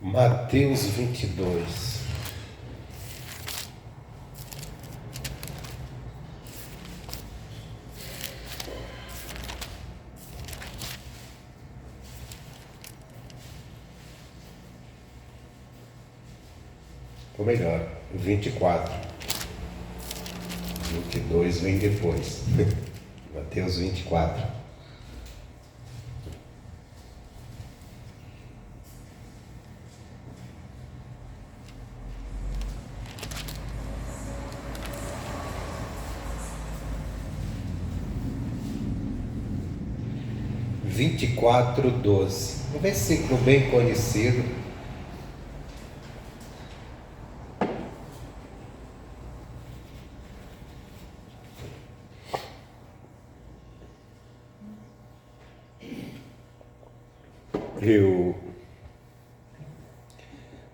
Mateus 22. Ou melhor, 24. 22 vem depois. Mateus 24. Vinte e quatro, 12. Um versículo bem conhecido. Eu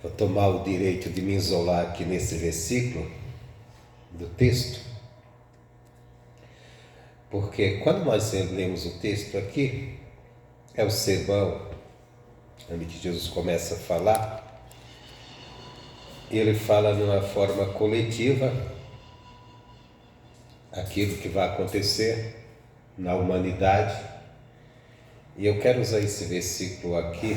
vou tomar o direito de me isolar aqui nesse versículo do texto, porque quando nós lemos o texto aqui, é o sermão, onde que Jesus começa a falar, e ele fala de uma forma coletiva aquilo que vai acontecer na humanidade. E eu quero usar esse versículo aqui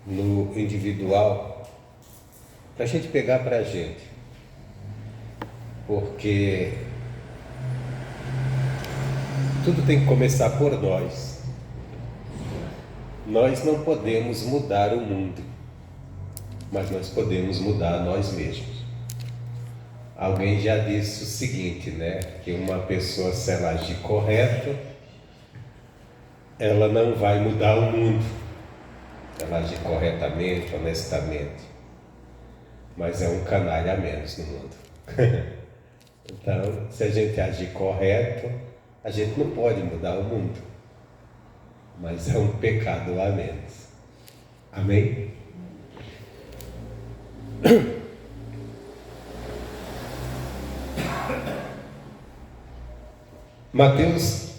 no individual para a gente pegar para a gente, porque tudo tem que começar por nós. Nós não podemos mudar o mundo, mas nós podemos mudar nós mesmos. Alguém já disse o seguinte, né? Que uma pessoa, se ela agir correto, ela não vai mudar o mundo. Se ela agir corretamente, honestamente. Mas é um canalha a menos no mundo. Então, se a gente agir correto, a gente não pode mudar o mundo. Mas é um pecado a menos. Amém? Mateus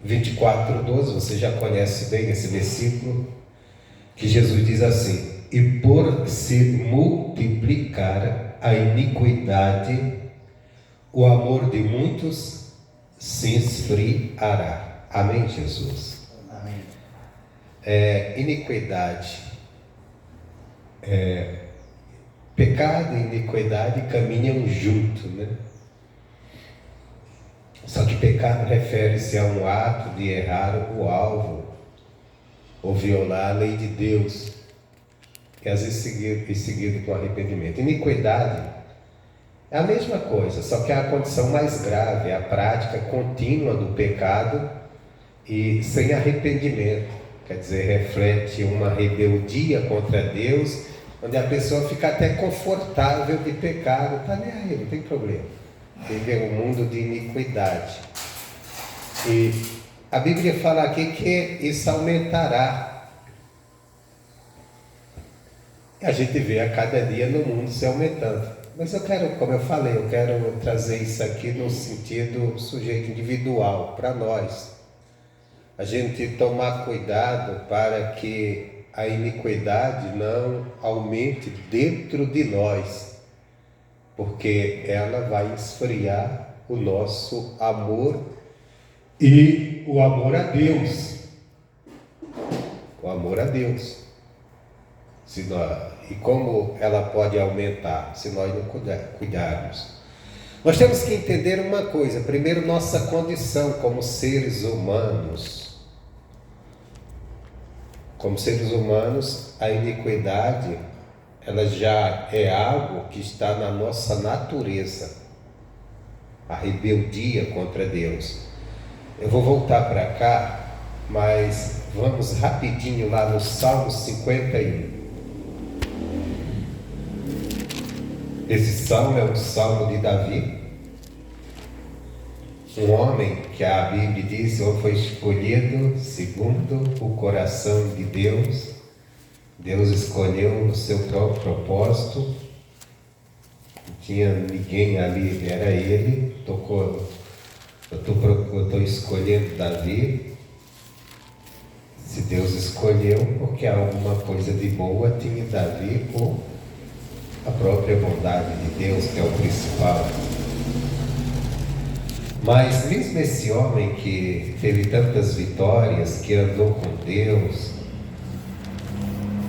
24, 12, você já conhece bem esse versículo, que Jesus diz assim: e por se multiplicar a iniquidade, o amor de muitos se esfriará. Amém, Jesus? Amém. Iniquidade, pecado e iniquidade caminham junto, né? Só que pecado refere-se a um ato de errar o alvo ou violar a lei de Deus, que às vezes é seguido com arrependimento. Iniquidade é a mesma coisa, só que é a condição mais grave, é a prática contínua do pecado e sem arrependimento. Quer dizer, reflete uma rebeldia contra Deus, onde a pessoa fica até confortável de pecar, não está nem aí, não tem problema. Viver um mundo de iniquidade. E a Bíblia fala aqui que isso aumentará. E a gente vê a cada dia no mundo se aumentando. Mas eu quero, como eu falei, eu quero trazer isso aqui no sentido sujeito individual, para nós. A gente tomar cuidado para que a iniquidade não aumente dentro de nós, porque ela vai esfriar o nosso amor e o amor a Deus. O amor a Deus. E como ela pode aumentar se nós não cuidarmos? Nós temos que entender uma coisa. Primeiro, nossa condição como seres humanos. Como seres humanos, a iniquidade, ela já é algo que está na nossa natureza. A rebeldia contra Deus. Eu vou voltar para cá, mas vamos rapidinho lá no Salmo 51. Esse salmo é um salmo de Davi, um homem que a Bíblia diz foi escolhido segundo o coração de Deus. Deus escolheu no seu próprio propósito, não tinha ninguém ali, era ele. Eu estou escolhendo Davi. Se Deus escolheu porque alguma coisa de boa tinha a ver com a própria bondade de Deus, que é o principal. Mas mesmo esse homem que teve tantas vitórias, que andou com Deus,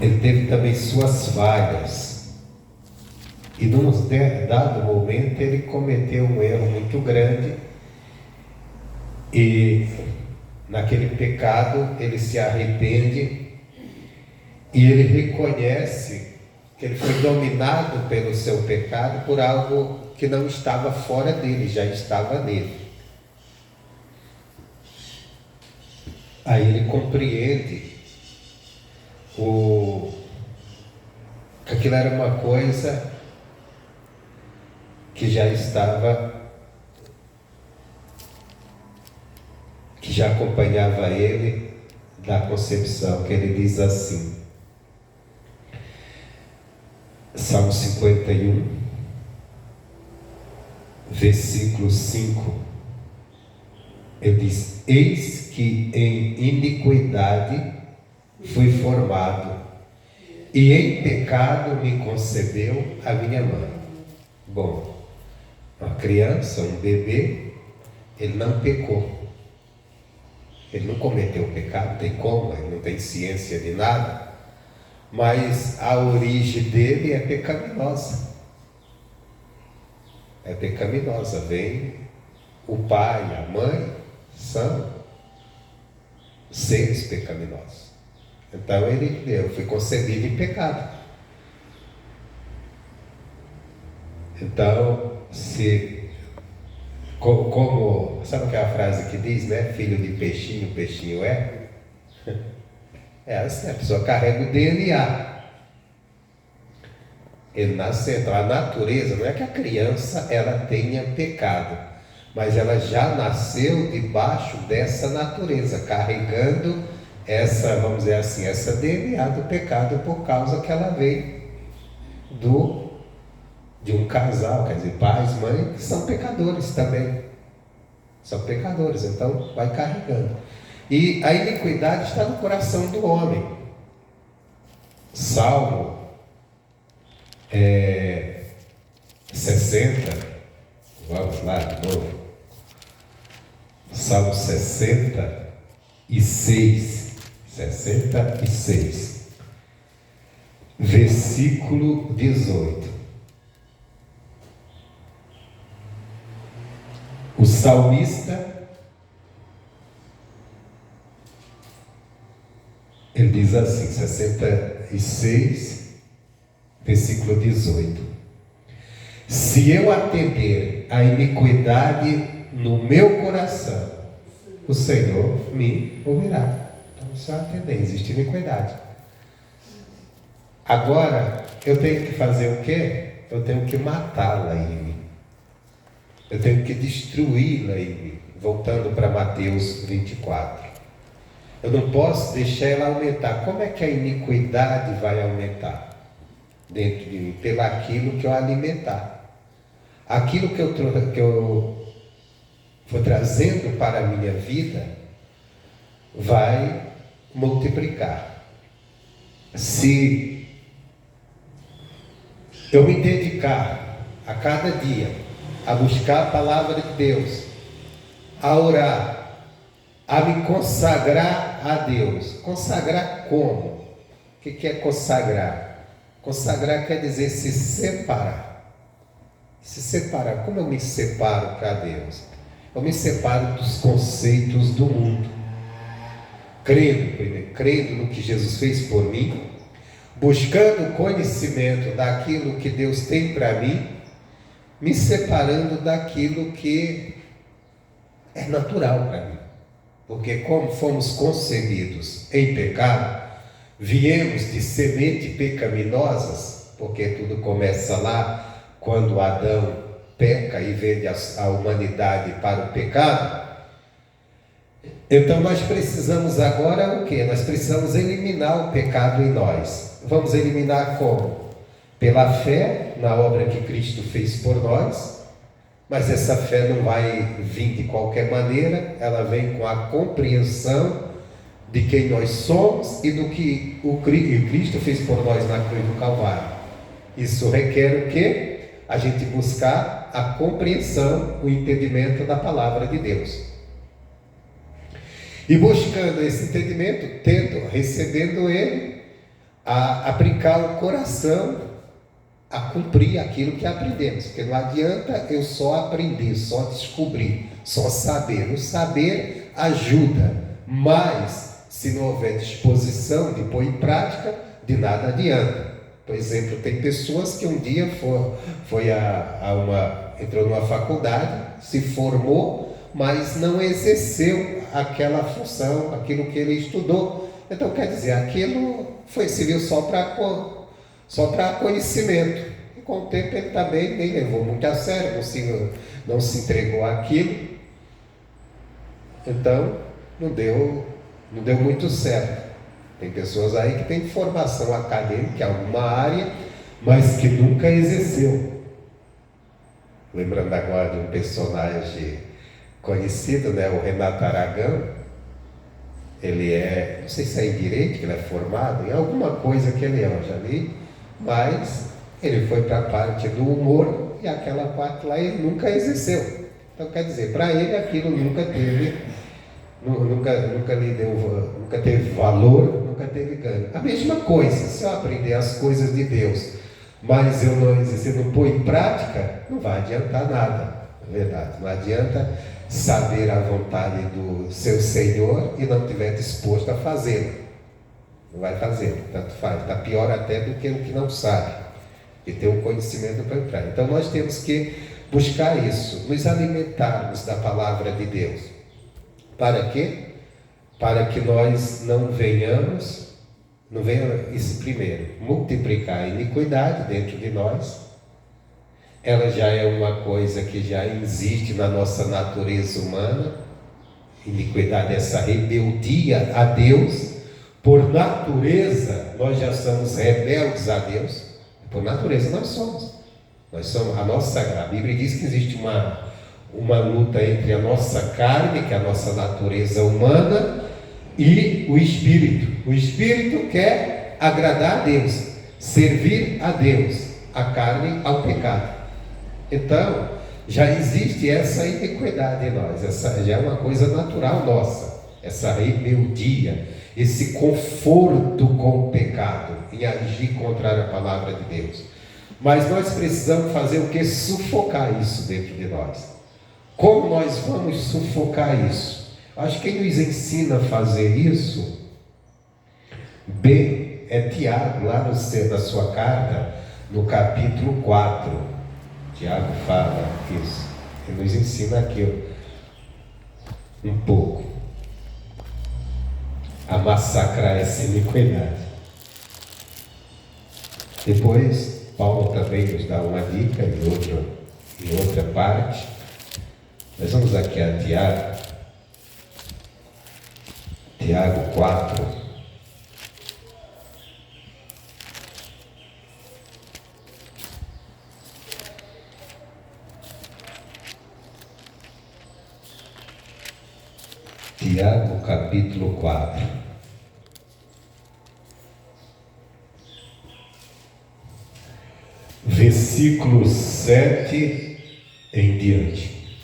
ele teve também suas falhas. E num dado momento ele cometeu um erro muito grande. E naquele pecado ele se arrepende e ele reconhece que ele foi dominado pelo seu pecado por algo que não estava fora dele, já estava nele. Aí ele compreende que aquilo era uma coisa que já estava, que já acompanhava ele da concepção, que ele diz assim, Salmo 51, versículo 5, ele diz: eis que em iniquidade fui formado, e em pecado me concebeu a minha mãe. Bom, uma criança, um bebê, ele não pecou. Ele não cometeu pecado, tem como, ele não tem ciência de nada, mas a origem dele é pecaminosa. É pecaminosa, vem o pai, a mãe, são seres pecaminosos. Então eu fui concebido em pecado. Então, como sabe aquela frase que diz, né? Filho de peixinho, peixinho é? É assim, a pessoa carrega o DNA. Ele nasce, então a natureza, não é que a criança ela tenha pecado, mas ela já nasceu debaixo dessa natureza, carregando essa, vamos dizer assim, essa DNA do pecado, por causa que ela veio de um casal, quer dizer, pais, mães, que são pecadores também. São pecadores, então vai carregando. E a iniquidade está no coração do homem. Salmo 60, vamos lá de novo. Salmo 66, versículo 18. O salmista, ele diz assim, 66, versículo 18: se eu atender a iniquidade no meu coração, o Senhor me ouvirá. Então, se eu atender, existe iniquidade. Agora, eu tenho que fazer o quê? Eu tenho que matá-la em mim. Eu tenho que destruí-la em mim. Voltando para Mateus 24. Eu não posso deixar ela aumentar. Como é que a iniquidade vai aumentar dentro de mim? Pelo aquilo que eu alimentar. Aquilo que eu vou trazendo para a minha vida vai multiplicar. Se eu me dedicar a cada dia a buscar a palavra de Deus, a orar, a me consagrar a Deus. Consagrar como? O que é consagrar? Consagrar quer dizer se separar. Se separar. Como eu me separo para Deus? Eu me separo dos conceitos do mundo. Crendo no que Jesus fez por mim, buscando conhecimento daquilo que Deus tem para mim, me separando daquilo que é natural para mim. Porque como fomos concebidos em pecado, viemos de semente pecaminosas, porque tudo começa lá, quando Adão peca e vende a humanidade para o pecado. Então nós precisamos agora o quê? Nós precisamos eliminar o pecado em nós. Vamos eliminar como? Pela fé na obra que Cristo fez por nós, mas essa fé não vai vir de qualquer maneira, ela vem com a compreensão de quem nós somos e do que o Cristo fez por nós na cruz do Calvário. Isso requer o quê? A gente buscar a compreensão, o entendimento da palavra de Deus. E buscando esse entendimento, recebendo ele, a aplicar o coração a cumprir aquilo que aprendemos. Porque não adianta eu só aprender, só descobrir, só saber. O saber ajuda, mas se não houver disposição de pôr em prática, de nada adianta. Por exemplo, tem pessoas que um dia entrou numa faculdade, se formou, mas não exerceu aquela função, aquilo que ele estudou. Então, quer dizer, aquilo serviu só para conhecimento. E com o tempo ele também nem levou muito a sério, não se entregou àquilo. Então, não deu muito certo. Tem pessoas aí que têm formação acadêmica em alguma área, mas que nunca exerceu. Lembrando agora de um personagem conhecido, né? O Renato Aragão. Ele não sei se é em direito que ele é formado, em alguma coisa que ele eu já li, mas ele foi para a parte do humor e aquela parte lá ele nunca exerceu. Então, quer dizer, para ele aquilo nunca teve valor, nunca teve ganho. A mesma coisa, se eu aprender as coisas de Deus, mas eu não exercer, não pôr em prática, não vai adiantar nada, é verdade. Não adianta saber a vontade do seu Senhor e não estiver disposto a fazê-lo. Não vai fazer, tanto faz. Está pior até do que o que não sabe, e ter um conhecimento para entrar. Então nós temos que buscar isso, nos alimentarmos da palavra de Deus. Para quê? Para que nós não venha isso primeiro, multiplicar a iniquidade dentro de nós. Ela já é uma coisa que já existe na nossa natureza humana. Iniquidade é essa rebeldia a Deus. Por natureza, nós já somos rebeldes a Deus. Por natureza nós somos. A Bíblia diz que existe uma luta entre a nossa carne, que é a nossa natureza humana, e o Espírito. O Espírito quer agradar a Deus, servir a Deus, a carne ao pecado. Então, já existe essa iniquidade em nós, essa já é uma coisa natural nossa, essa rebeldia, esse conforto com o pecado, em agir contrário à palavra de Deus. Mas nós precisamos fazer o que? Sufocar isso dentro de nós. Como nós vamos sufocar isso? Acho que quem nos ensina a fazer isso bem é Tiago, lá na sua carta, no capítulo 4. Tiago fala isso, ele nos ensina aqui um pouco a massacrar essa iniquidade. Depois Paulo também nos dá uma dica em outra parte. Nós vamos aqui a Tiago 4. Tiago capítulo 4. Versículo 7 em diante.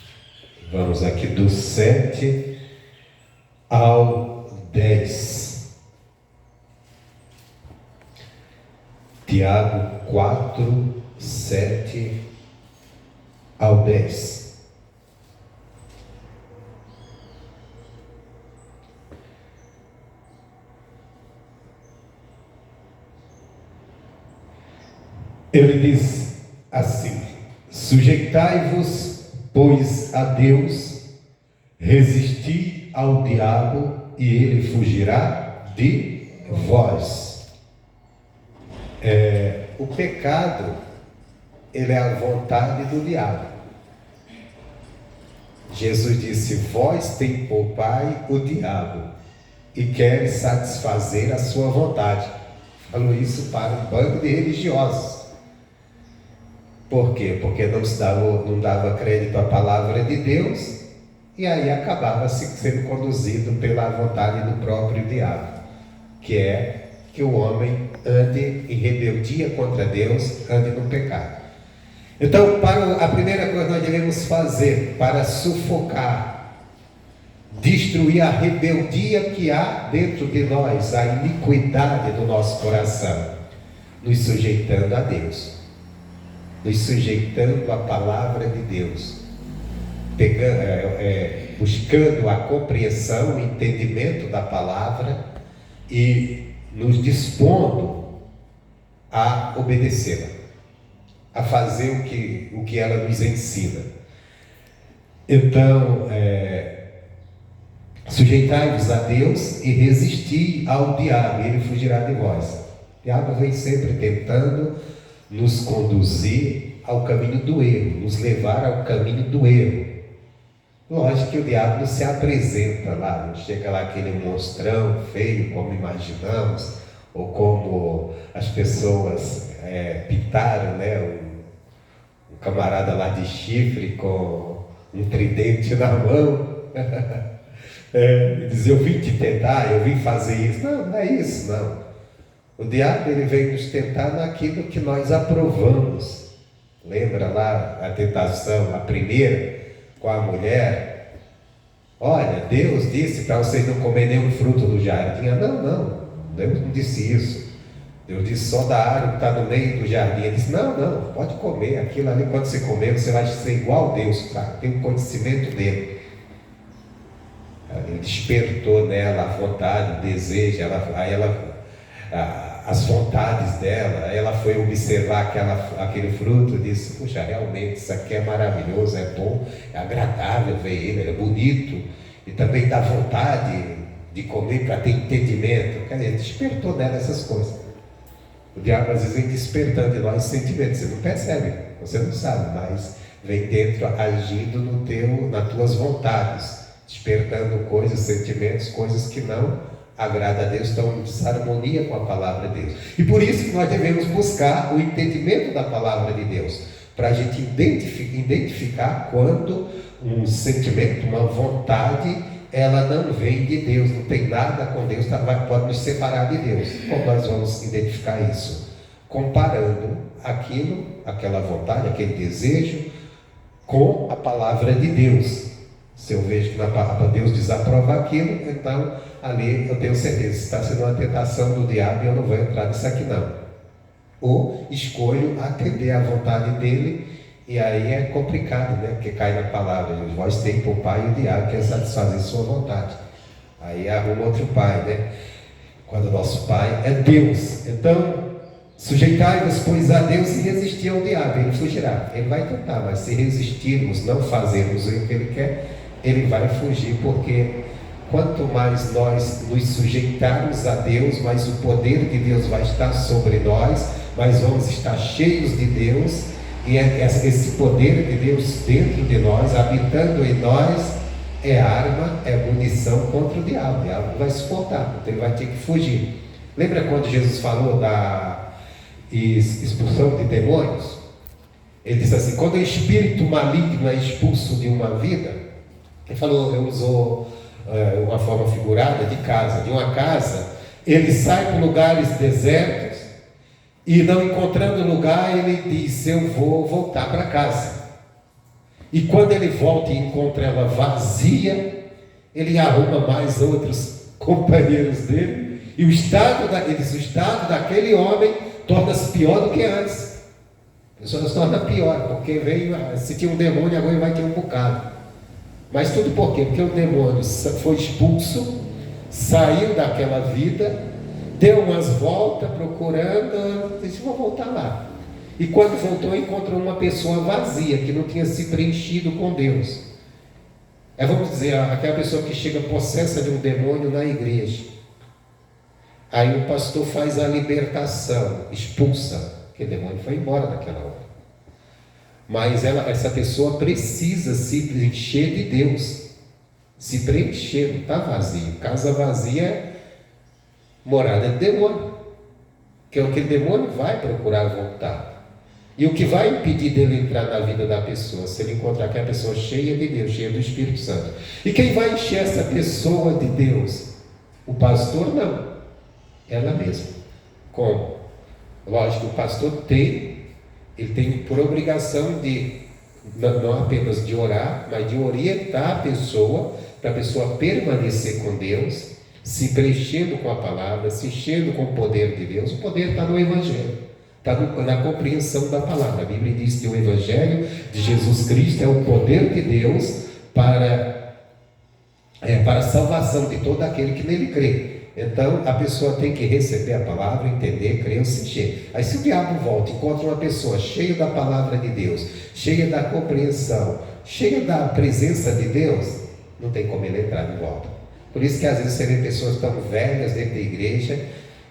Vamos aqui do 7 ao 10. Tiago 4, 7 ao 10. Ele diz assim: sujeitai-vos, pois, a Deus, resisti ao diabo e ele fugirá de vós. O pecado, ele é a vontade do diabo. Jesus disse: vós tem por pai o diabo e quer satisfazer a sua vontade. Falou isso para um bando de religiosos. Por quê? Porque não dava crédito à palavra de Deus e aí acabava sendo conduzido pela vontade do próprio diabo, que é que o homem ande em rebeldia contra Deus, ande no pecado. Então, a primeira coisa que nós devemos fazer para sufocar, destruir a rebeldia que há dentro de nós, a iniquidade do nosso coração, nos sujeitando a Deus, nos sujeitando à palavra de Deus, buscando a compreensão, o entendimento da palavra e nos dispondo a obedecê-la, a fazer o que ela nos ensina. Então, sujeitai-vos a Deus e resisti ao diabo, e ele fugirá de vós. O diabo vem sempre tentando nos conduzir ao caminho do erro, nos levar ao caminho do erro. Lógico que o diabo não se apresenta lá, não chega lá aquele monstrão feio como imaginamos, ou como as pessoas pintaram, né? Um camarada lá de chifre com um tridente na mão. E dizer, eu vim te tentar, eu vim fazer isso. Não, não é isso, não. O diabo, ele vem nos tentar naquilo que nós aprovamos. Lembra lá a tentação, a primeira, com a mulher? Olha, Deus disse para vocês não comerem nenhum fruto do jardim. Não, Deus não disse isso. Deus disse só da árvore que está no meio do jardim. Ele disse, não, pode comer. Aquilo ali, quando você comer, você vai ser igual a Deus, tá? Tem um conhecimento dele. Ele despertou nela a vontade, o desejo, as vontades dela. Ela foi observar aquele fruto e disse, puxa, realmente isso aqui é maravilhoso, é bom, é agradável ver ele, é bonito, e também dá vontade de comer para ter entendimento. Quer dizer, despertou nela essas coisas. O diabo às vezes vem despertando em nós sentimentos, você não percebe, você não sabe, mas vem dentro agindo nas tuas vontades, despertando coisas, sentimentos, coisas que não agradam a Deus, estão em desarmonia com a palavra de Deus. E por isso que nós devemos buscar o entendimento da palavra de Deus, para a gente identificar quando um sentimento, uma vontade, ela não vem de Deus, não tem nada com Deus, pode nos separar de Deus. Como nós vamos identificar isso? Comparando aquela vontade, aquele desejo, com a palavra de Deus. Se eu vejo que na palavra Deus desaprova aquilo, então ali eu tenho certeza, está sendo uma tentação do diabo e eu não vou entrar nisso aqui não. Ou escolho atender à vontade dele, e aí é complicado, né? Porque cai na palavra, vós tem por pai e o diabo quer satisfazer sua vontade. Aí arruma outro pai, né? Quando o nosso pai é Deus. Então, sujeitai-vos, pois, a Deus e resistir ao diabo, ele fugirá. Ele vai tentar, mas se resistirmos, não fazermos o que ele quer, ele vai fugir, porque quanto mais nós nos sujeitarmos a Deus, mais o poder de Deus vai estar sobre nós, mais vamos estar cheios de Deus, e esse poder de Deus dentro de nós, habitando em nós, é arma, é munição contra o diabo. O diabo não vai suportar, então ele vai ter que fugir. Lembra quando Jesus falou da expulsão de demônios? Ele disse assim, quando o espírito maligno é expulso de uma vida, ele usou uma forma figurada de casa, de uma casa, ele sai para lugares desertos, e não encontrando lugar, ele diz, eu vou voltar para casa. E quando ele volta e encontra ela vazia, ele arruma mais outros companheiros dele, e o estado daquele homem torna-se pior do que antes. A pessoa se torna pior, porque se tinha um demônio, agora vai ter um bocado. Mas tudo por quê? Porque o demônio foi expulso, saiu daquela vida, deu umas voltas procurando, disse, vou voltar lá. E quando voltou, encontrou uma pessoa vazia, que não tinha se preenchido com Deus. Vamos dizer, aquela pessoa que chega possessa de um demônio na igreja. Aí o pastor faz a libertação, expulsa, porque o demônio foi embora naquela hora. Mas essa pessoa precisa se preencher de Deus. Se preencher, não está vazio. Casa vazia é morada de demônio. Que aquele demônio vai procurar voltar. E o que vai impedir dele entrar na vida da pessoa? Se ele encontrar aquela pessoa cheia de Deus, cheia do Espírito Santo. E quem vai encher essa pessoa de Deus? O pastor não. Ela mesma. Como? Lógico, o pastor ele tem por obrigação de, não apenas de orar, mas de orientar a pessoa, para a pessoa permanecer com Deus, se preenchendo com a palavra, se enchendo com o poder de Deus. O poder está no Evangelho. Está na compreensão da palavra. A Bíblia diz que o Evangelho de Jesus Cristo é o poder de Deus para a salvação de todo aquele que nele crê. Então a pessoa tem que receber a palavra, entender, crer, se encher. Aí se o diabo volta e encontra uma pessoa cheia da palavra de Deus, cheia da compreensão, cheia da presença de Deus, não tem como ele entrar de volta. Por isso que às vezes você vê pessoas tão velhas dentro da igreja,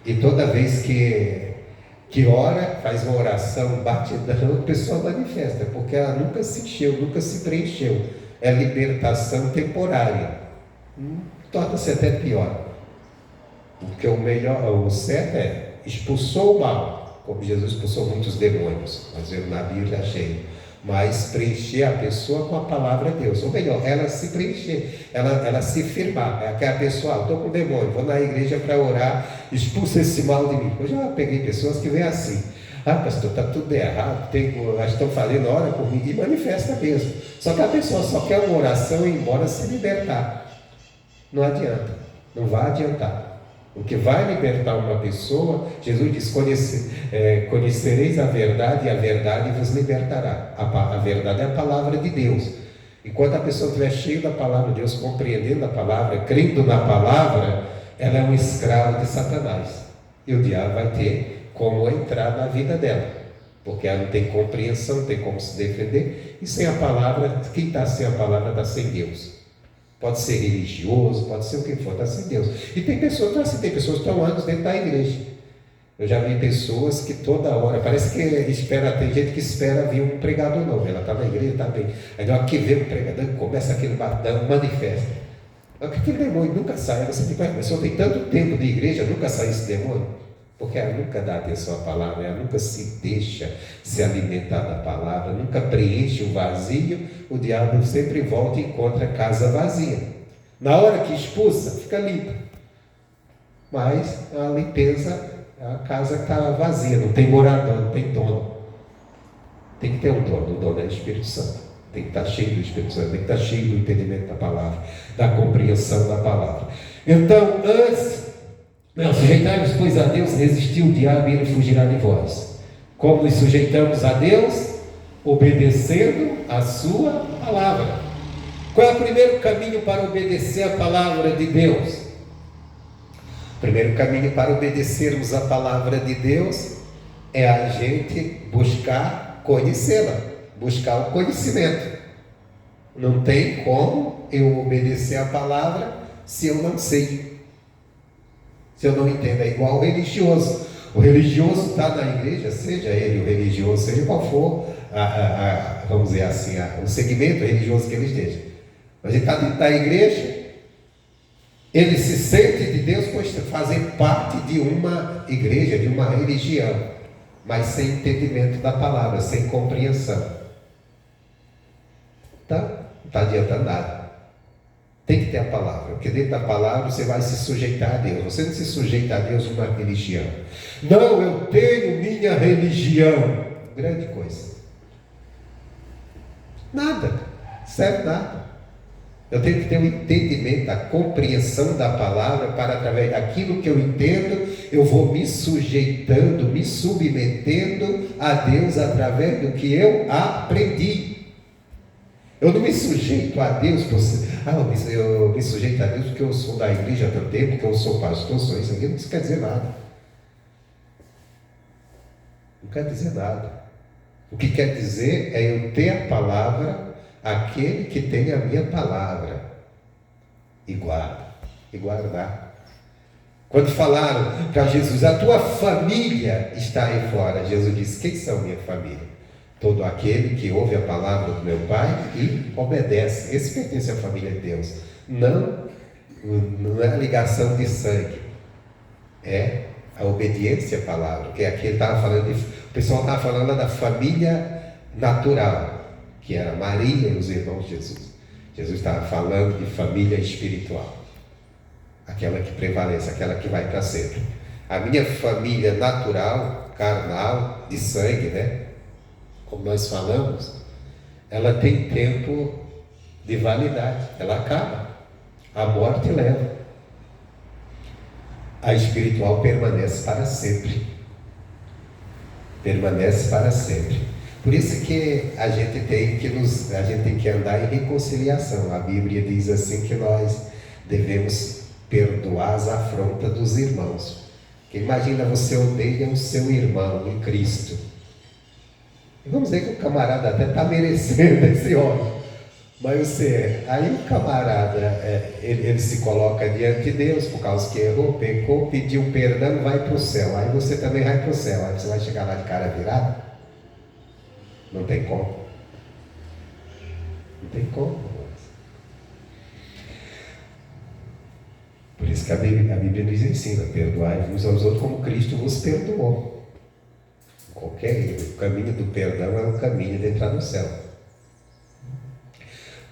e toda vez que ora, faz uma oração batidão, a pessoa manifesta, porque ela nunca se encheu, nunca se preencheu. É libertação temporária. Torna-se até pior. Porque o certo é, expulsou o mal, como Jesus expulsou muitos demônios, nós vemos na Bíblia cheio, mas preencher a pessoa com a palavra de Deus, ou melhor, ela se preencher, ela se firmar. É aquela pessoa, estou com demônio, vou na igreja para orar, expulsa esse mal de mim. Eu já peguei pessoas que vêm assim: pastor, está tudo errado, elas estão fazendo, ora por mim, e manifesta mesmo. Só que a pessoa só quer uma oração e ir embora se libertar. Não adianta, não vai adiantar. O que vai libertar uma pessoa, Jesus diz: conhecereis a verdade, e a verdade vos libertará. A verdade é a palavra de Deus. Enquanto a pessoa estiver cheia da palavra de Deus, compreendendo a palavra, crendo na palavra, ela é um escravo de Satanás. E o diabo vai ter como entrar na vida dela, porque ela não tem compreensão, não tem como se defender. E sem a palavra, quem está sem a palavra está sem Deus. Pode ser religioso, pode ser o que for, está sem Deus. E tem pessoas que estão anos dentro da igreja. Eu já vi pessoas que toda hora, parece que tem gente que espera vir um pregador novo. Ela está na igreja, está bem. Aí na hora que vê um pregador, começa aquele batão, manifesta. Aquele demônio nunca sai. Você diz: mas a pessoa tem tanto tempo de igreja, nunca sai esse demônio? Porque ela nunca dá atenção à palavra, ela nunca se deixa se alimentar da palavra, nunca preenche o vazio. O diabo sempre volta e encontra a casa vazia. Na hora que expulsa, fica limpa. Mas a limpeza, a casa está vazia, não tem morador, não tem dono. Tem que ter um dono, o dono é o Espírito Santo. Tem que estar cheio do Espírito Santo, tem que estar cheio do entendimento da palavra, da compreensão da palavra. Então, sujeitai-vos, pois, a Deus, resistiu o diabo e ele fugirá de vós. Como nos sujeitamos a Deus? Obedecendo a sua palavra. Qual é o primeiro caminho para obedecer a palavra de Deus? O primeiro caminho para obedecermos a palavra de Deus é a gente buscar conhecê-la, buscar o conhecimento. Não tem como eu obedecer a palavra se eu não sei, se eu não entendo. É igual o religioso. O religioso está na igreja, seja ele o religioso, seja qual for vamos dizer assim, o segmento religioso que ele esteja. Mas ele está dentro da igreja, ele se sente de Deus por fazer parte de uma igreja, de uma religião, mas sem entendimento da palavra, sem compreensão. Então, não está adiantando nada. Tem que ter a palavra, porque dentro da palavra você vai se sujeitar a Deus. Você não se sujeita a Deus numa religião. Não, eu tenho minha religião. Grande coisa. Nada, serve nada. Eu tenho que ter o entendimento, a compreensão da palavra, para através daquilo que eu entendo, eu vou me sujeitando, me submetendo a Deus através do que eu aprendi. Eu não me sujeito a Deus, eu me sujeito a Deus porque eu sou da igreja há tanto tempo, porque eu sou pastor, sou isso aqui. Não quer dizer nada. Não quer dizer nada. O que quer dizer é eu ter a palavra, aquele que tem a minha palavra, e guardar. Quando falaram para Jesus: a tua família está aí fora, Jesus disse: quem são minha família? Todo aquele que ouve a palavra do meu Pai e obedece. Esse pertence à família de Deus. Não é a ligação de sangue, é a obediência à palavra. Porque aqui ele estava falando de pessoal estava falando da família natural, que era Maria e os irmãos de Jesus. Jesus estava falando de família espiritual, aquela que prevalece, aquela que vai para sempre. A minha família natural, carnal, de sangue, né? Como nós falamos, ela tem tempo de validade, ela acaba, a morte leva. A espiritual permanece para sempre. Permanece para sempre. Por isso que a gente tem que andar em reconciliação. A Bíblia diz assim que nós devemos perdoar as afrontas dos irmãos. Porque imagina, você odeia o seu irmão em Cristo. E vamos dizer que o camarada até está merecendo esse ódio. Mas aí o camarada, ele se coloca diante de Deus por causa que errou, pecou, pediu perdão, vai para o céu. Aí você também vai para o céu. Aí você vai chegar lá de cara virada? Não tem como. Não tem como. Por isso que a Bíblia nos ensina: perdoai-vos aos outros como Cristo vos perdoou. O caminho do perdão é o caminho de entrar no céu.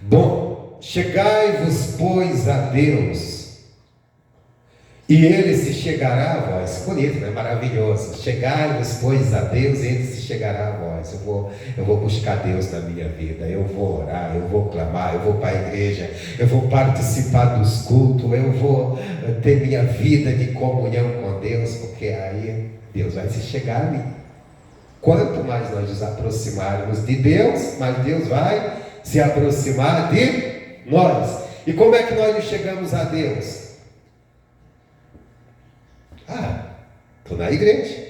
Bom, chegai-vos, pois, a Deus, e Ele se chegará a vós. Bonito, né? Maravilhoso. Chegai-vos, pois, a Deus, e Ele se chegará a vós. Eu vou buscar Deus na minha vida, eu vou orar, eu vou clamar, eu vou para a igreja, eu vou participar dos cultos, eu vou ter minha vida de comunhão com Deus, porque aí Deus vai se chegar a mim. Quanto mais nós nos aproximarmos de Deus, mais Deus vai se aproximar de nós. E como é que nós chegamos a Deus? Estou na igreja.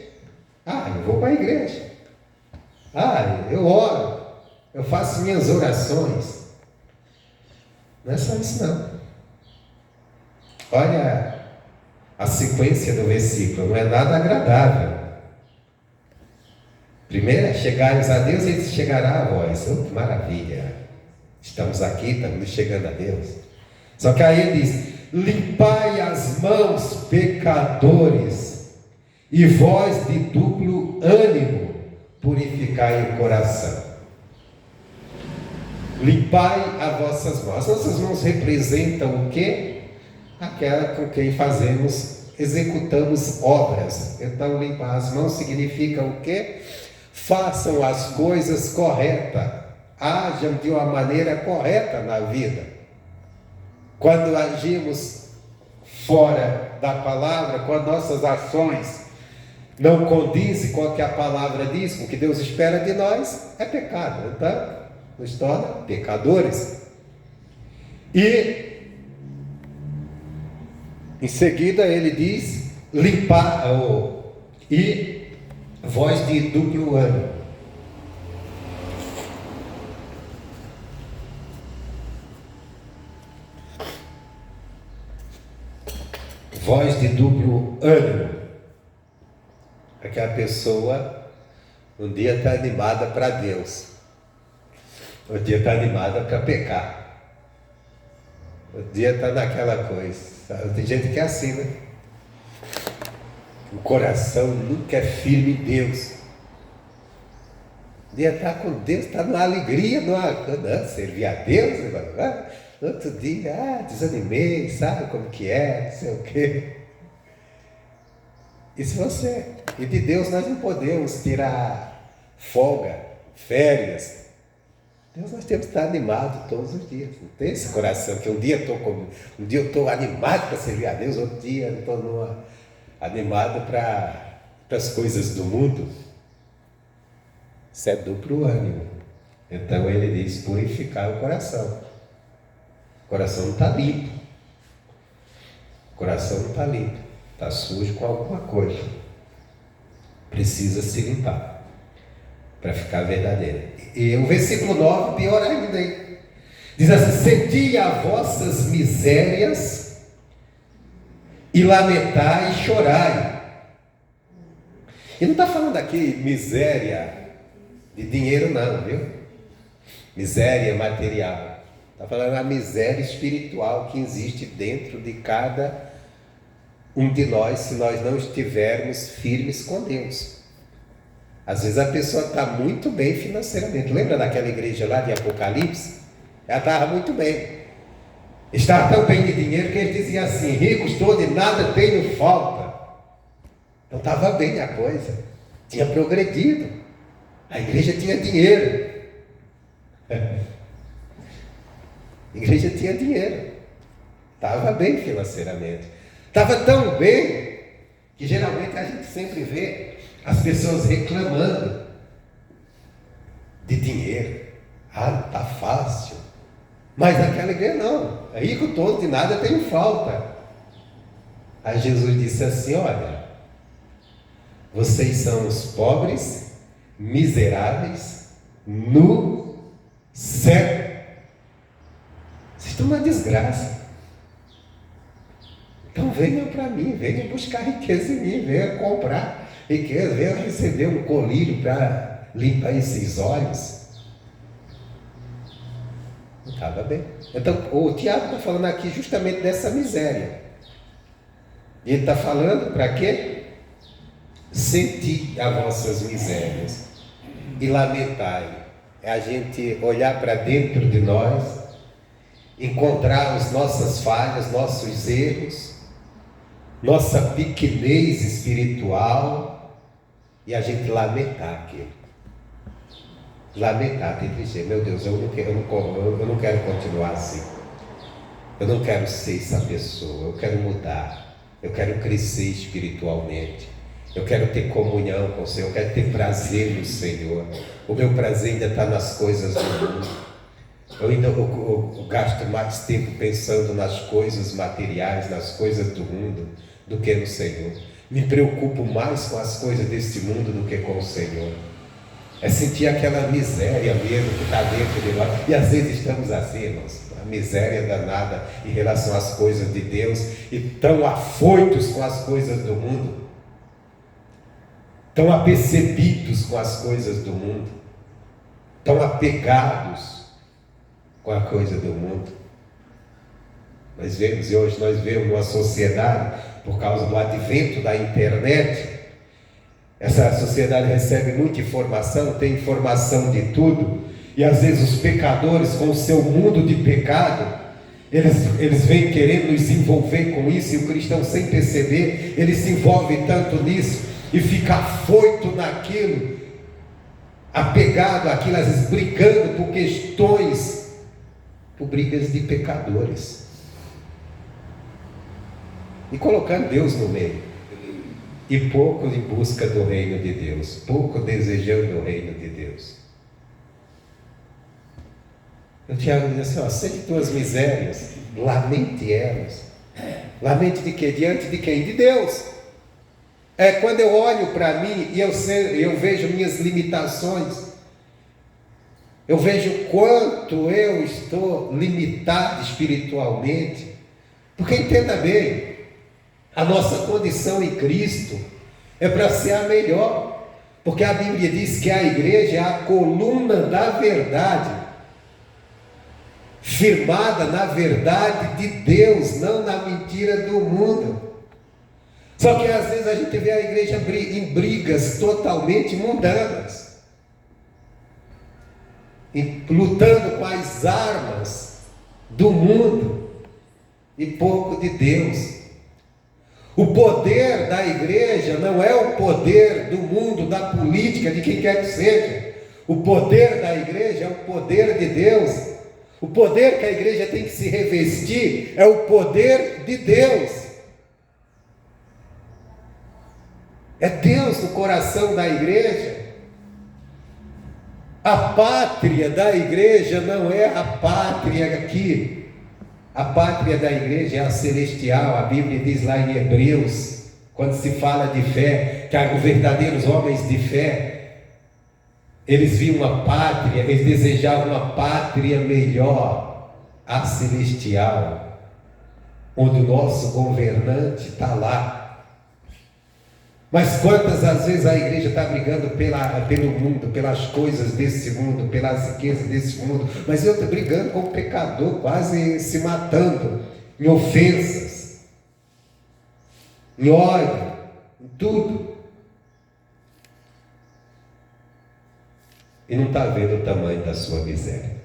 Eu vou para a igreja. Eu oro. Eu faço minhas orações. Não é só isso não. Olha a sequência do versículo, não é nada agradável. Primeiro é chegarmos a Deus, Ele chegará a vós. Que maravilha! Estamos aqui, estamos chegando a Deus. Só que aí ele diz: limpai as mãos, pecadores, e vós de duplo ânimo, purificai o coração. Limpai as vossas mãos. As nossas mãos representam o quê? Aquela com quem executamos obras. Então, limpar as mãos significa o quê? Façam as coisas corretas. Ajam de uma maneira correta na vida. Quando agimos fora da palavra, quando nossas ações não condizem com o que a palavra diz, com o que Deus espera de nós, é pecado. Então, nos torna pecadores. E em seguida ele diz: limpar e voz de duplo ânimo. Voz de duplo ânimo. É que a pessoa um dia está animada para Deus, outro dia está animada para pecar, outro dia está naquela coisa. Tem gente que é assim, né? O coração nunca é firme em Deus. Um dia está com Deus, está numa alegria, servir a Deus, outro dia, desanimei, sabe como que é, não sei o quê. E de Deus nós não podemos tirar folga, férias. Deus nós temos que estar animados todos os dias. Não tem esse coração que um dia eu estou animado para servir a Deus, outro dia eu estou animado para as coisas do mundo. Isso é duplo ânimo. Então ele diz: purificar o coração. O coração não está limpo. O coração não está limpo. Está sujo com alguma coisa. Precisa se limpar para ficar verdadeiro. E o versículo 9, pior ainda, hein? Diz assim: senti as vossas misérias e lamentai e chorai. E não está falando aqui miséria de dinheiro não, viu? Miséria material. Está falando da miséria espiritual que existe dentro de cada um de nós, se nós não estivermos firmes com Deus. Às vezes a pessoa está muito bem financeiramente. Lembra daquela igreja lá de Apocalipse? Ela estava muito bem. Estava tão bem de dinheiro que ele dizia assim: rico estou, de nada tenho falta. Então estava bem a coisa. Tinha progredido. A igreja tinha dinheiro. A igreja tinha dinheiro. Estava bem financeiramente. Estava tão bem que geralmente a gente sempre vê as pessoas reclamando de dinheiro. Ah, não está fácil. Mas naquela igreja não. É rico todo, de nada tenho falta. Aí Jesus disse assim: olha, vocês são os pobres, miseráveis, no céu. Vocês estão uma desgraça. Então venham para mim, venham buscar riqueza em mim, venham comprar riqueza, venham receber um colírio para limpar esses olhos. Não estava bem. Então o Tiago está falando aqui justamente dessa miséria. E ele está falando para quê? Sentir as vossas misérias e lamentar. É a gente olhar para dentro de nós, encontrar as nossas falhas, nossos erros, nossa pequenez espiritual e a gente lamentar aquilo. Lamentar, tem que dizer: meu Deus, eu não quero continuar assim. Eu não quero ser essa pessoa, eu quero mudar. Eu quero crescer espiritualmente. Eu quero ter comunhão com o Senhor, eu quero ter prazer no Senhor. O meu prazer ainda está nas coisas do mundo. Eu ainda eu gasto mais tempo pensando nas coisas materiais, nas coisas do mundo, do que no Senhor. Me preocupo mais com as coisas desse mundo do que com o Senhor. É sentir aquela miséria mesmo que está dentro de nós. E às vezes estamos assim, irmãos, a miséria danada em relação às coisas de Deus, e tão afoitos com as coisas do mundo, tão apercebidos com as coisas do mundo, tão apegados com a coisa do mundo. Nós vemos, e hoje nós vemos uma sociedade, por causa do advento da internet, essa sociedade recebe muita informação, tem informação de tudo, e às vezes os pecadores, com o seu mundo de pecado, eles vêm querendo nos envolver com isso, e o cristão, sem perceber, ele se envolve tanto nisso, e fica afoito naquilo, apegado àquilo, às vezes brigando por questões, por brigas de pecadores, e colocando Deus no meio. E pouco em busca do reino de Deus, pouco desejando o reino de Deus. O Tiago diz assim: ó, sente tuas misérias, lamente elas. Lamente de quê? Diante de quem? De Deus. É quando eu olho para mim e eu vejo minhas limitações, eu vejo quanto eu estou limitado espiritualmente. Porque entenda bem, a nossa condição em Cristo é para ser a melhor, porque a Bíblia diz que a igreja é a coluna da verdade, firmada na verdade de Deus, não na mentira do mundo. Só que às vezes a gente vê a igreja em brigas totalmente mundanas, lutando com as armas do mundo e pouco de Deus. O poder da igreja não é o poder do mundo, da política, de quem quer que seja. O poder da igreja é o poder de Deus. O poder que a igreja tem que se revestir é o poder de Deus. É Deus no coração da igreja. A pátria da igreja não é a pátria aqui. A pátria da igreja é a celestial. A Bíblia diz lá em Hebreus, quando se fala de fé, que os verdadeiros homens de fé, eles viam uma pátria, eles desejavam uma pátria melhor, a celestial, onde o nosso governante está lá. Mas quantas às vezes a igreja está brigando pelo mundo, pelas coisas desse mundo, pelas riquezas desse mundo, mas eu estou brigando com o pecador, quase se matando, em ofensas, em ódio, em tudo. e não está vendo o tamanho da sua miséria.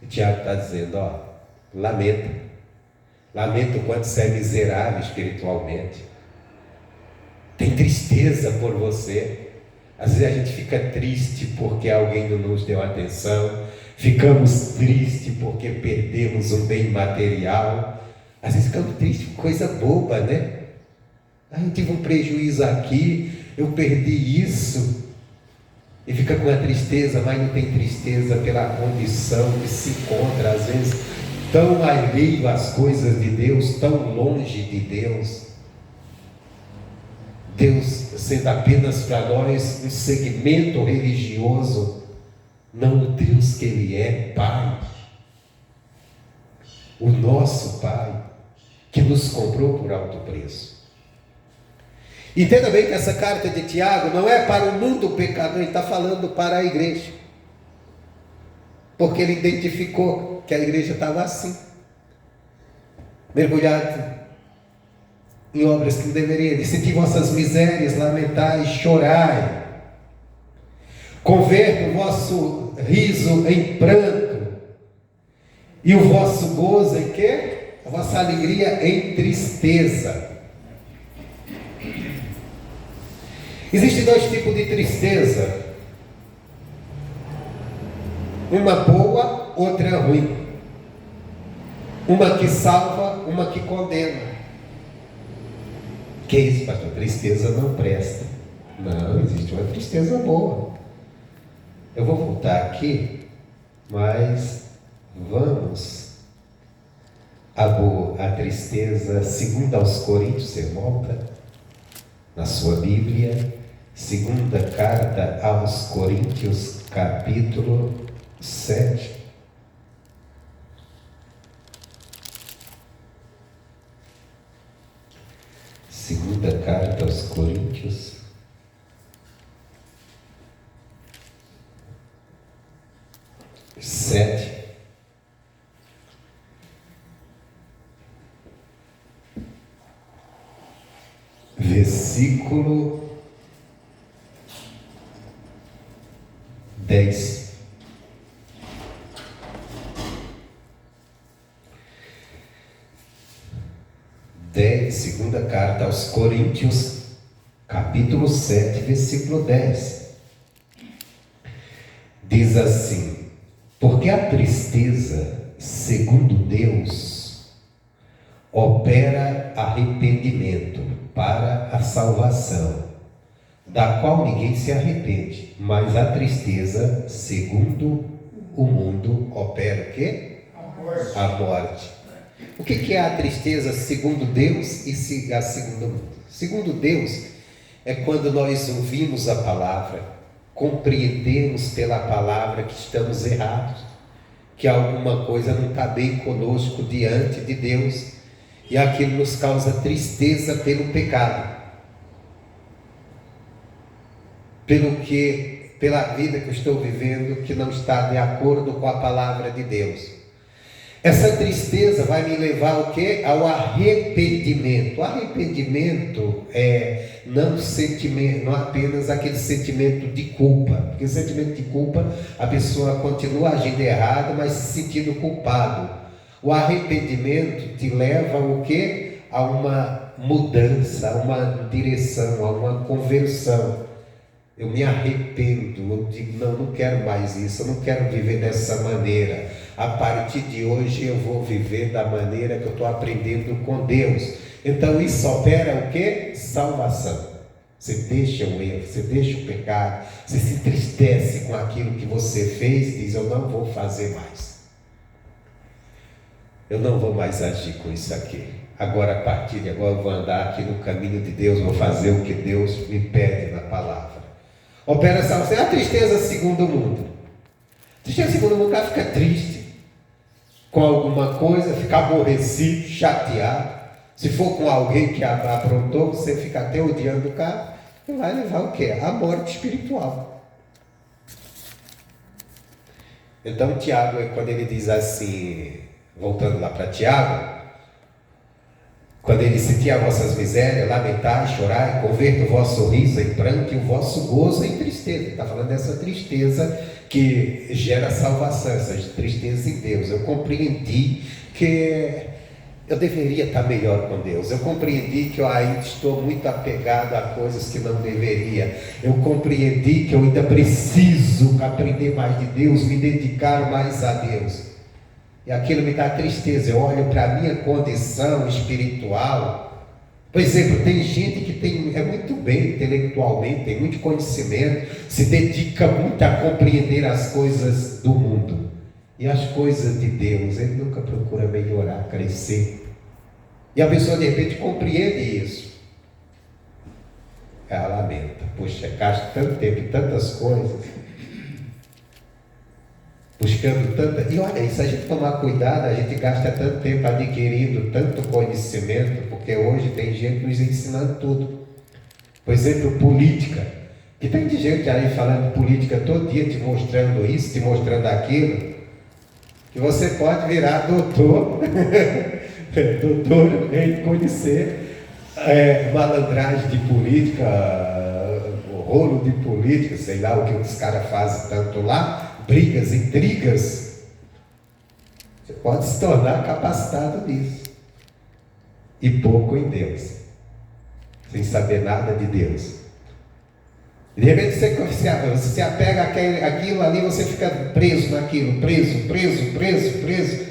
E Tiago está dizendo, ó, lamenta. Lamenta o quanto você é miserável espiritualmente. Tem tristeza por você. Às vezes a gente fica triste porque alguém não nos deu atenção. Ficamos tristes porque perdemos um bem material. Às vezes ficamos tristes por coisa boba, né? Eu tive um prejuízo aqui, eu perdi isso. E fica com a tristeza, mas não tem tristeza pela condição que se encontra, às vezes, tão alheio às coisas de Deus, tão longe de Deus. Deus sendo apenas para nós um segmento religioso, não o Deus que Ele é, Pai. O nosso Pai, que nos comprou por alto preço. Entenda bem que essa carta de Tiago não é para o mundo pecador, ele está falando para a igreja. Porque ele identificou que a igreja estava assim, mergulhada em obras que não deveria. Ele sentir vossas misérias, lamentai, chorai. Converta o vosso riso em pranto e o vosso gozo em quê? A vossa alegria em tristeza. Existem dois tipos de tristeza. Uma boa, outra ruim. Uma que salva, uma que condena. Que isso, pastor? Tristeza não presta. Não, existe uma tristeza boa. Eu vou voltar aqui, mas vamos a tristeza, segundo aos Coríntios, você volta na sua Bíblia, segunda carta aos Coríntios, capítulo 7. Segunda carta aos Coríntios, versículo 10. Segunda carta aos Coríntios, capítulo 7, versículo 10. Diz assim: porque a tristeza, segundo Deus, opera arrependimento para a salvação, da qual ninguém se arrepende, mas a tristeza, segundo o mundo, opera o quê? A morte. O que é a tristeza segundo Deus e a segundo o mundo? Segundo Deus, é quando nós ouvimos a palavra, compreendemos pela palavra que estamos errados, que alguma coisa não está bem conosco diante de Deus, e aquilo nos causa tristeza pelo pecado, pela vida que eu estou vivendo, que não está de acordo com a palavra de Deus. Essa tristeza vai me levar ao quê? Ao arrependimento. O arrependimento é não apenas aquele sentimento de culpa, porque o sentimento de culpa, a pessoa continua agindo errado, mas se sentindo culpado. O arrependimento te leva ao quê? A uma mudança, a uma direção, a uma conversão. Eu me arrependo, eu digo, não quero mais isso, eu não quero viver dessa maneira. A partir de hoje eu vou viver da maneira que eu estou aprendendo com Deus. Então isso opera o quê? Salvação. Você deixa o erro, você deixa o pecado, você se entristece com aquilo que você fez, diz, eu não vou fazer mais. Eu não vou mais agir com isso aqui. Agora, a partir de agora, eu vou andar aqui no caminho de Deus, vou fazer o que Deus me pede na palavra. Opera salvação. É a tristeza segundo o mundo. Tristeza segundo o mundo, o cara fica triste com alguma coisa, fica aborrecido, chateado. Se for com alguém que aprontou, você fica até odiando o cara, e vai levar o quê? A morte espiritual. Então Tiago, quando ele diz assim, voltando lá para Tiago, Quando ele sentir as vossas misérias, lamentai, chorai, converta o vosso sorriso em pranto e o vosso gozo em tristeza. Ele está falando dessa tristeza que gera salvação, essa tristeza em Deus. Eu compreendi que eu deveria estar melhor com Deus. Eu compreendi que eu ainda estou muito apegado a coisas que não deveria. Eu compreendi que eu ainda preciso aprender mais de Deus, me dedicar mais a Deus. E aquilo me dá tristeza. Eu olho para a minha condição espiritual. Por exemplo, tem gente que é muito bem intelectualmente, tem muito conhecimento, se dedica muito a compreender as coisas do mundo. E as coisas de Deus, ele nunca procura melhorar, crescer. E a pessoa de repente compreende isso. Ela lamenta. Poxa, gasta tanto tempo em tantas coisas, buscando tanta... E olha, se a gente tomar cuidado, a gente gasta tanto tempo adquirindo tanto conhecimento, porque hoje tem gente nos ensinando tudo. Por exemplo, política. Que tem de gente aí falando política todo dia, te mostrando isso, te mostrando aquilo, que você pode virar doutor, doutor em conhecer malandragem de política, rolo de política, sei lá o que os caras fazem tanto lá, brigas, intrigas. Você pode se tornar capacitado nisso. E pouco em Deus, sem saber nada de Deus. De repente você se apega àquilo ali, você fica preso naquilo, preso.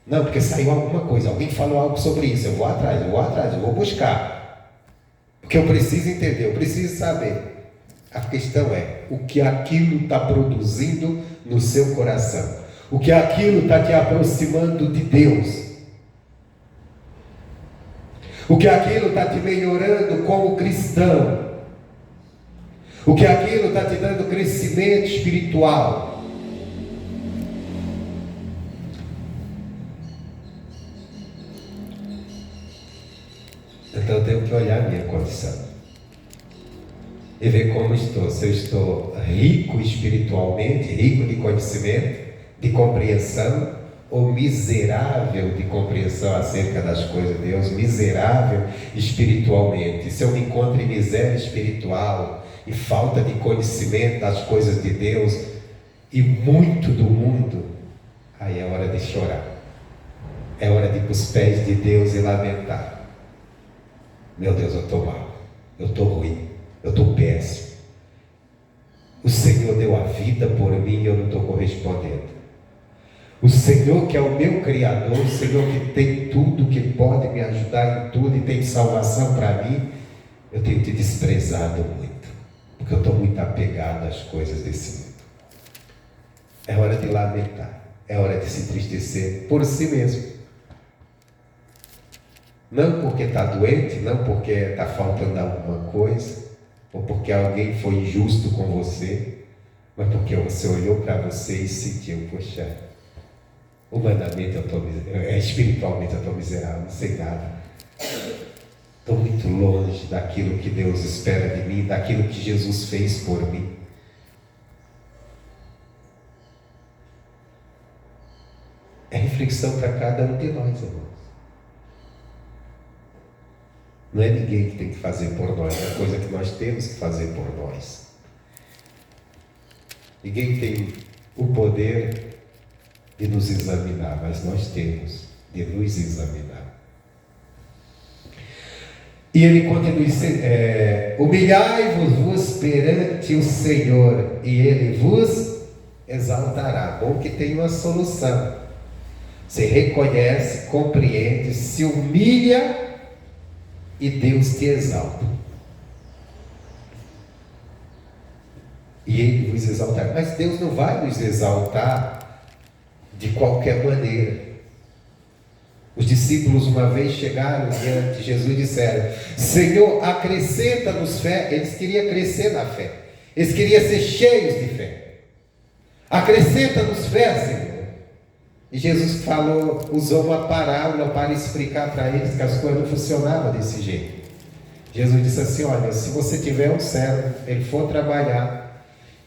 Não, porque saiu alguma coisa, alguém falou algo sobre isso, eu vou atrás, eu vou buscar. Porque eu preciso entender, eu preciso saber. A questão é, o que aquilo está produzindo no seu coração? O que aquilo está te aproximando de Deus? O que aquilo está te melhorando como cristão? O que aquilo está te dando crescimento espiritual? Então eu tenho que olhar a minha condição e ver como estou. Se eu estou rico espiritualmente, rico de conhecimento, de compreensão, ou miserável de compreensão acerca das coisas de Deus, miserável espiritualmente. Se eu me encontro em miséria espiritual e falta de conhecimento das coisas de Deus e muito do mundo, aí é hora de chorar, é hora de ir para os pés de Deus e lamentar. Meu Deus, eu estou mal, eu estou ruim, eu estou péssimo. O Senhor deu a vida por mim e eu não estou correspondendo. O Senhor que é o meu Criador, o Senhor que tem tudo, que pode me ajudar em tudo e tem salvação para mim, eu tenho te desprezado muito, porque eu estou muito apegado às coisas desse mundo. É hora de lamentar, é hora de se entristecer por si mesmo. Não porque está doente, não porque está faltando alguma coisa, ou porque alguém foi injusto com você, mas porque você olhou para você e sentiu, poxa, humanamente espiritualmente eu estou miserável, não sei nada. Estou muito longe daquilo que Deus espera de mim, daquilo que Jesus fez por mim. É reflexão para cada um de nós, irmãos. Não é ninguém que tem que fazer por nós, é coisa que nós temos que fazer por nós. Ninguém tem o poder de nos examinar, mas nós temos de nos examinar. E ele continua, humilhai-vos perante o Senhor, e ele vos exaltará. Bom que tem uma solução. Você reconhece, compreende, se humilha e Deus te exalta. E ele vos exaltará. Mas Deus não vai nos exaltar de qualquer maneira. Os discípulos uma vez chegaram diante de Jesus e disseram: Senhor, acrescenta-nos fé. Eles queriam crescer na fé, eles queriam ser cheios de fé. Acrescenta-nos fé, Senhor. E Jesus usou uma parábola para explicar para eles que as coisas não funcionavam desse jeito. Jesus disse assim: olha, se você tiver um servo, ele for trabalhar,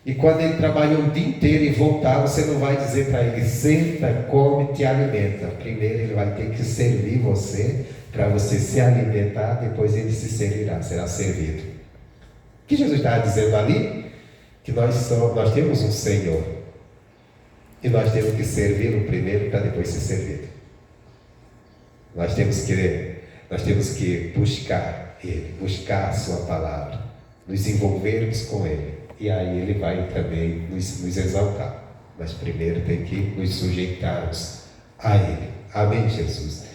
E quando ele trabalhou o dia inteiro e voltar, você não vai dizer para ele: senta, come, te alimenta. Primeiro ele vai ter que servir você, para você se alimentar, depois ele se servirá, será servido. O que Jesus estava dizendo ali? Que nós temos um Senhor, e nós temos que servi-lo primeiro para depois ser servido. Nós temos que buscar Ele, buscar a sua palavra, nos envolvermos com Ele, e aí Ele vai também nos exaltar. Mas primeiro tem que nos sujeitarmos a Ele. Amém, Jesus?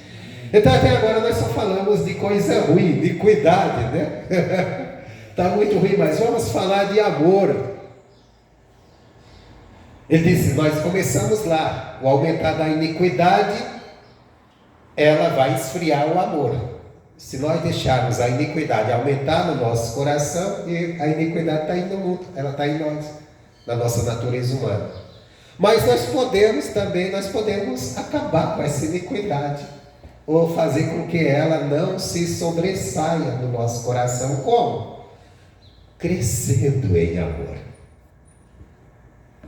Então até agora nós só falamos de coisa ruim, de cuidado, né? Está muito ruim, mas vamos falar de amor. Ele disse: nós começamos lá, o aumentar da iniquidade, ela vai esfriar o amor. Se nós deixarmos a iniquidade aumentar no nosso coração, e a iniquidade está aí no mundo, ela está em nós, na nossa natureza humana. Mas nós podemos acabar com essa iniquidade, ou fazer com que ela não se sobressaia no nosso coração. Como? Crescendo em amor.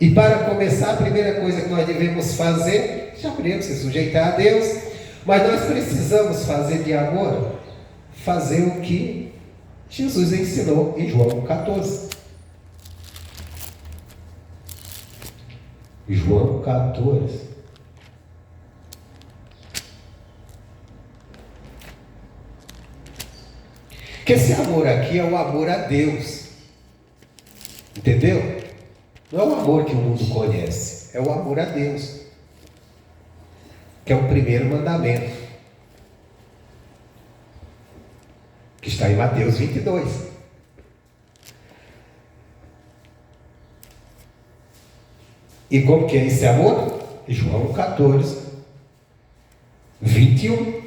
E para começar, a primeira coisa que nós devemos fazer, já podemos se sujeitar a Deus, mas nós precisamos fazer de amor, fazer o que Jesus ensinou em João 14. João 14. Que esse amor aqui é o amor a Deus. Entendeu? Não é o amor que o mundo conhece, é o amor a Deus, que é o primeiro mandamento, que está em Mateus 22. E como que é esse amor? João 14, 21.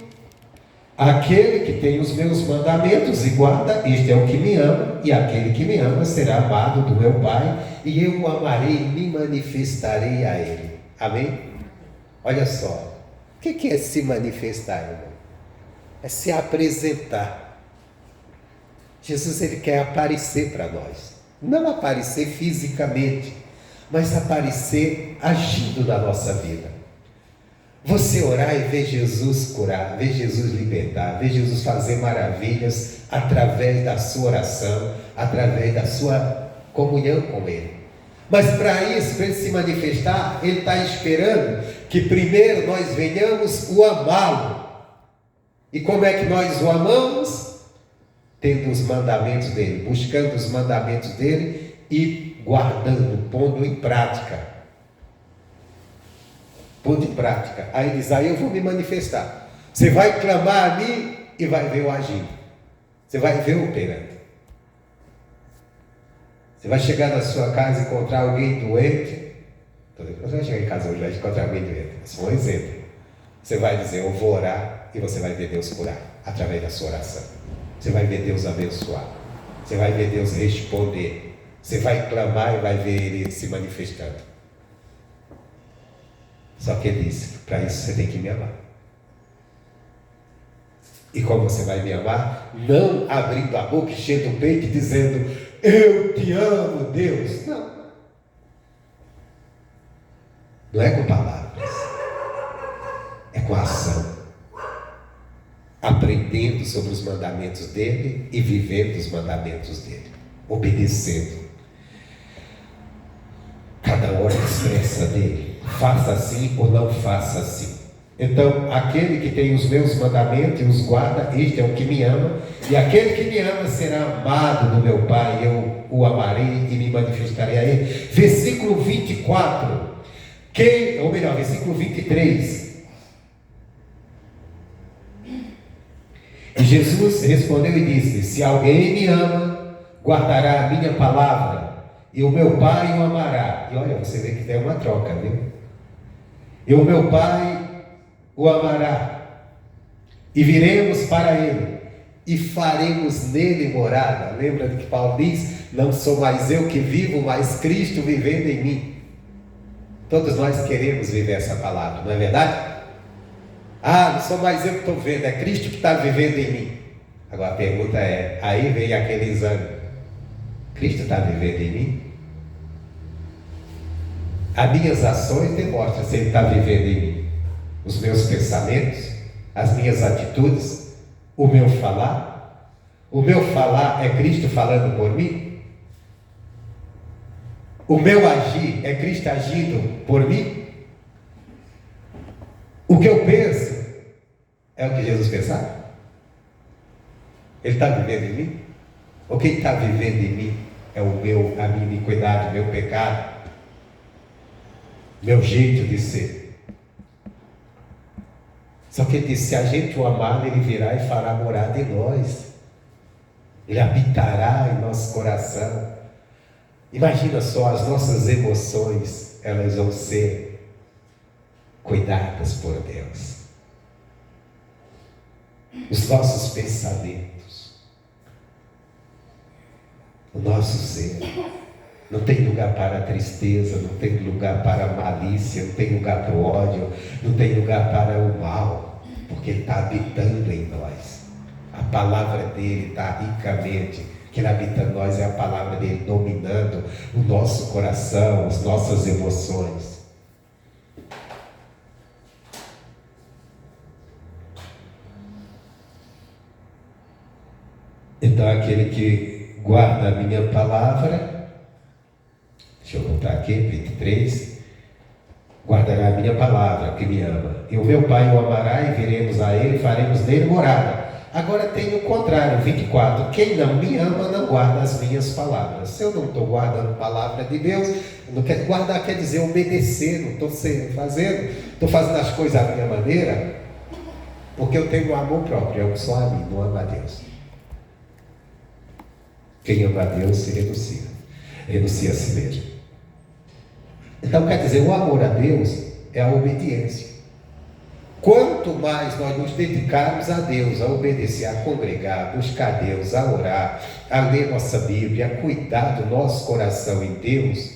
Aquele que tem os meus mandamentos e guarda, este é o que me ama, e aquele que me ama será amado do meu Pai, e eu o amarei e me manifestarei a ele. Amém? Olha só, o que é se manifestar, irmão? É se apresentar. Jesus, ele quer aparecer para nós, não aparecer fisicamente, mas aparecer agindo na nossa vida. Você orar e ver Jesus curar, ver Jesus libertar, ver Jesus fazer maravilhas através da sua oração, através da sua comunhão com Ele. Mas para isso, para Ele se manifestar, Ele está esperando que primeiro nós venhamos o amá-lo. E como é que nós o amamos? Tendo os mandamentos dEle, buscando os mandamentos dEle e guardando, pondo em prática. Pondo em prática. Aí diz: aí eu vou me manifestar. Você vai clamar a mim e vai ver eu agindo. Você vai ver eu operando. Você vai chegar na sua casa e encontrar alguém doente. Você vai chegar em casa hoje e encontrar alguém doente. Esse é um exemplo. Você vai dizer: eu vou orar, e você vai ver Deus curar através da sua oração. Você vai ver Deus abençoar. Você vai ver Deus responder. Você vai clamar e vai ver Ele se manifestando. Só que Ele disse: para isso você tem que me amar. E como você vai me amar? Não abrindo a boca, enchendo o peito e dizendo: eu te amo, Deus. Não. Não é com palavras, é com ação. Aprendendo sobre os mandamentos dEle e vivendo os mandamentos dEle, obedecendo. Cada hora expressa dEle. Faça assim ou não faça assim. Então, aquele que tem os meus mandamentos e os guarda, este é o que me ama, e aquele que me ama será amado do meu Pai, eu o amarei e me manifestarei a ele. Versículo 24, versículo 23. E Jesus respondeu e disse: se alguém me ama, guardará a minha palavra, e o meu Pai o amará. E olha, você vê que tem uma troca, viu? E o meu Pai o amará, e viremos para Ele, e faremos nele morada. Lembra do que Paulo diz? Não sou mais eu que vivo, mas Cristo vivendo em mim. Todos nós queremos viver essa palavra, não é verdade? Ah, não sou mais eu que estou vendo, é Cristo que está vivendo em mim. Agora a pergunta é, aí vem aquele exame: Cristo está vivendo em mim? As minhas ações demonstram se Ele está vivendo em mim. Os meus pensamentos, as minhas atitudes, o meu falar. O meu falar é Cristo falando por mim? O meu agir é Cristo agindo por mim? O que eu penso é o que Jesus pensava? Ele está vivendo em mim? Ou quem está vivendo em mim é a minha iniquidade, o meu pecado, meu jeito de ser? Só que ele disse: se a gente o amar, ele virá e fará morada em nós. Ele habitará em nosso coração. Imagina só, as nossas emoções, elas vão ser cuidadas por Deus. Os nossos pensamentos, o nosso ser. Não tem lugar para a tristeza, não tem lugar para a malícia, não tem lugar para o ódio, não tem lugar para o mal, porque Ele está habitando em nós. A palavra dele está ricamente, que Ele habita em nós, é a palavra dele dominando o nosso coração, as nossas emoções. Então aquele que guarda a minha palavra, deixa eu voltar aqui, 23, guardará a minha palavra, que me ama. E o meu Pai o amará, e viremos a Ele, e faremos nele morada. Agora tem o contrário, 24. Quem não me ama, não guarda as minhas palavras. Se eu não estou guardando a palavra de Deus, não quer guardar, quer dizer obedecer, não estou estou fazendo as coisas à minha maneira, porque eu tenho amor próprio, eu sou a mim, não amo a Deus. Quem ama a Deus se renuncia a si mesmo. Então quer dizer, o amor a Deus é a obediência. Quanto mais nós nos dedicarmos a Deus, a obedecer, a congregar, a buscar Deus, a orar, a ler nossa Bíblia, a cuidar do nosso coração em Deus,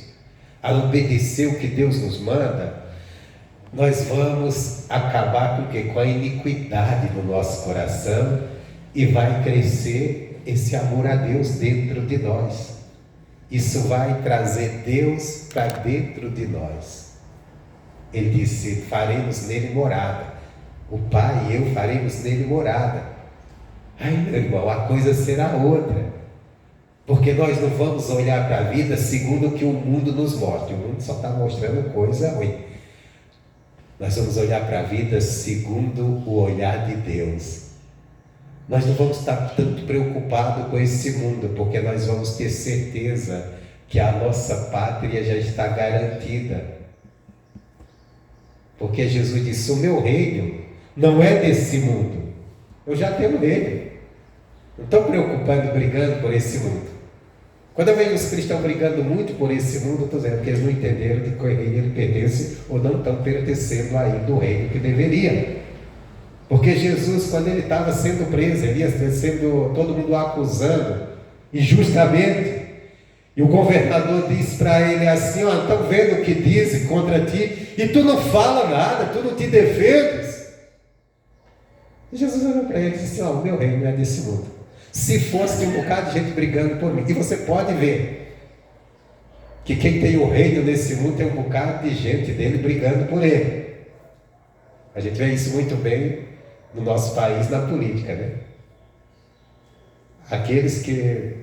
a obedecer o que Deus nos manda, nós vamos acabar com o quê? Com a iniquidade no nosso coração, e vai crescer esse amor a Deus dentro de nós. Isso vai trazer Deus para dentro de nós. Ele disse: faremos nele morada. O Pai e eu faremos nele morada. Ai, meu irmão, a coisa será outra. Porque nós não vamos olhar para a vida segundo o que o mundo nos mostra. O mundo só está mostrando coisa ruim. Nós vamos olhar para a vida segundo o olhar de Deus. Nós não vamos estar tanto preocupados com esse mundo, porque nós vamos ter certeza que a nossa pátria já está garantida. Porque Jesus disse: o meu reino não é desse mundo. Eu já tenho reino. Não estou preocupado, brigando por esse mundo. Quando eu vejo os cristãos brigando muito por esse mundo, eu estou dizendo que eles não entenderam de qual reino ele pertence, ou não estão pertencendo ainda o reino que deveria. Porque Jesus, quando ele estava sendo preso, ele ia sendo todo mundo acusando injustamente, e o governador disse para ele assim: ó, estão vendo o que dizem contra ti, e tu não fala nada, tu não te defendes. E Jesus olhou para ele e disse: ó, o meu reino não é desse mundo. Se fosse um bocado de gente brigando por mim, e você pode ver que quem tem o reino nesse mundo tem um bocado de gente dele brigando por ele. A gente vê isso muito bem no nosso país, na política, né? Aqueles que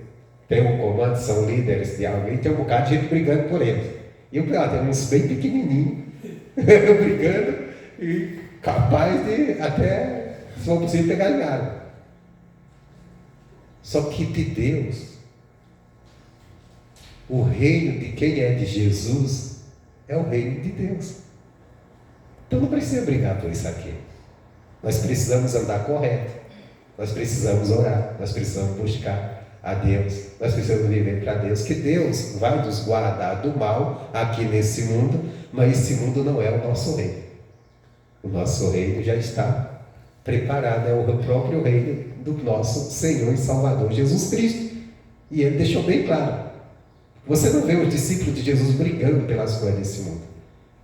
têm um comando, são líderes de alguém, tem um bocado de gente brigando por eles. E o pior, tem uns bem pequenininhos brigando e capaz de até, se for possível, pegar em água. Só que de Deus, o reino de quem é de Jesus é o reino de Deus. Então não precisa brigar por isso aqui. Nós precisamos andar correto, nós precisamos orar, nós precisamos buscar a Deus, nós precisamos viver para Deus, que Deus vai nos guardar do mal aqui nesse mundo, mas esse mundo não é o nosso reino. O nosso reino já está preparado, é o próprio reino do nosso Senhor e Salvador Jesus Cristo. E Ele deixou bem claro. Você não vê os discípulos de Jesus brigando pelas coisas desse mundo.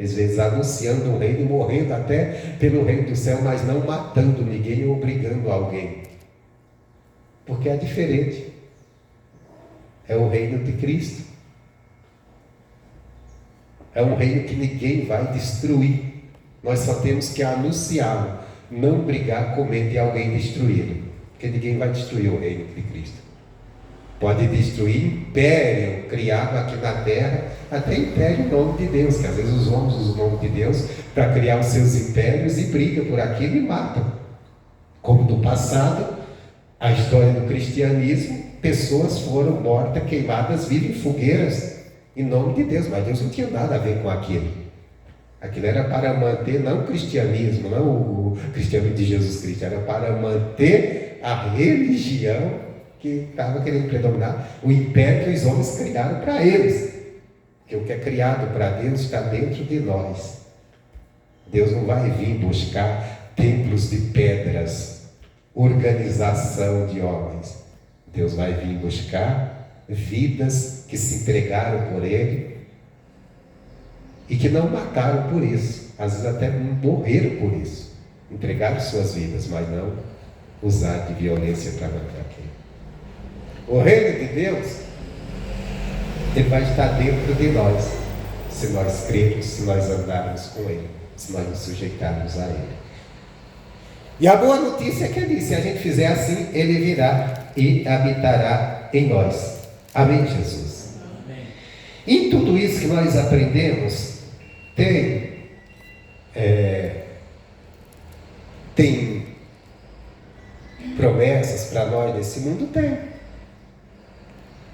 Às vezes anunciando o reino, morrendo até pelo reino do céu, mas não matando ninguém ou obrigando alguém. Porque é diferente. É o reino de Cristo. É um reino que ninguém vai destruir. Nós só temos que anunciá-lo, não brigar com medo de alguém destruí-lo, porque ninguém vai destruir o reino de Cristo. Pode destruir império criado aqui na terra, até império em nome de Deus, que às vezes os homens usam o nome de Deus para criar os seus impérios e brigam por aquilo e matam. Como no passado, a história do cristianismo, pessoas foram mortas, queimadas, vivas em fogueiras, em nome de Deus, mas Deus não tinha nada a ver com aquilo. Aquilo era para manter, não o cristianismo, não o cristianismo de Jesus Cristo, era para manter a religião que estava querendo predominar, o império que os homens criaram para eles. Porque o que é criado para Deus está dentro de nós. Deus não vai vir buscar templos de pedras, organização de homens. Deus vai vir buscar vidas que se entregaram por Ele e que não mataram por isso, às vezes até morreram por isso, entregaram suas vidas, mas não usar de violência para matar quem. O reino de Deus, ele vai estar dentro de nós, se nós crermos, se nós andarmos com Ele, se nós nos sujeitarmos a Ele. E a boa notícia é que Ele disse: se a gente fizer assim, Ele virá e habitará em nós. Amém, Jesus? Amém. Em tudo isso que nós aprendemos, tem promessas para nós nesse mundo? Tem.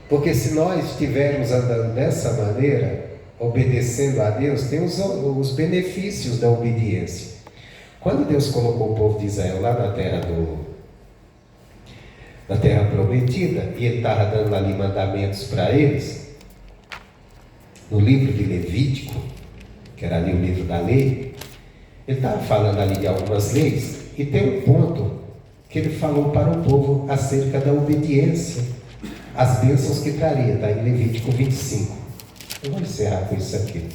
Porque se nós estivermos andando dessa maneira, obedecendo a Deus, tem os benefícios da obediência. Quando Deus colocou o povo de Israel lá na terra prometida, e Ele estava dando ali mandamentos para eles, no livro de Levítico, que era ali o livro da lei, Ele estava falando ali de algumas leis, e tem um ponto que Ele falou para o povo acerca da obediência, as bênçãos que traria, está em Levítico 25. Eu vou encerrar com isso aqui.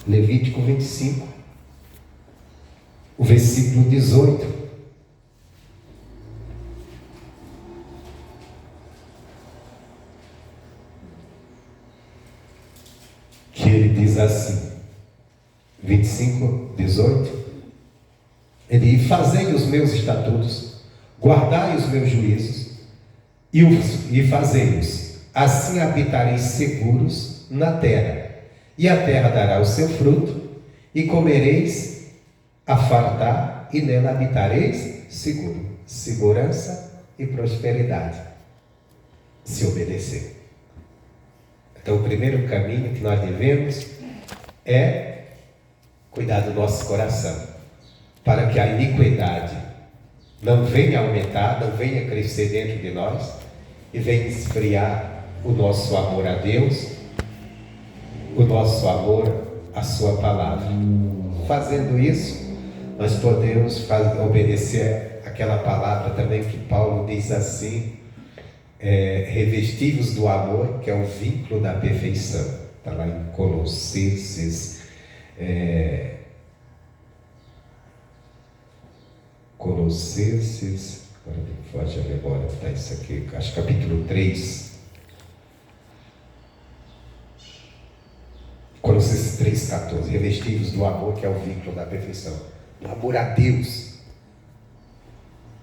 Levítico 25, o versículo 18. Que ele diz assim, 25, 18. Ele diz: fazei os meus estatutos, guardai os meus juízos e fazei-os, assim habitareis seguros na terra, e a terra dará o seu fruto, e comereis a fartar, e nela habitareis seguro. Segurança e prosperidade, se obedecer. Então o primeiro caminho que nós devemos é cuidar do nosso coração, para que a iniquidade não venha aumentar, não venha crescer dentro de nós e venha esfriar o nosso amor a Deus, o nosso amor à Sua palavra. Fazendo isso, nós podemos obedecer aquela palavra também que Paulo diz assim, revestivos do amor, que é o vínculo da perfeição. Está lá em Colossenses, agora me foge a memória, está isso aqui, acho capítulo 3, Colossenses 3,14, revestidos do amor, que é o vínculo da perfeição, do amor a Deus,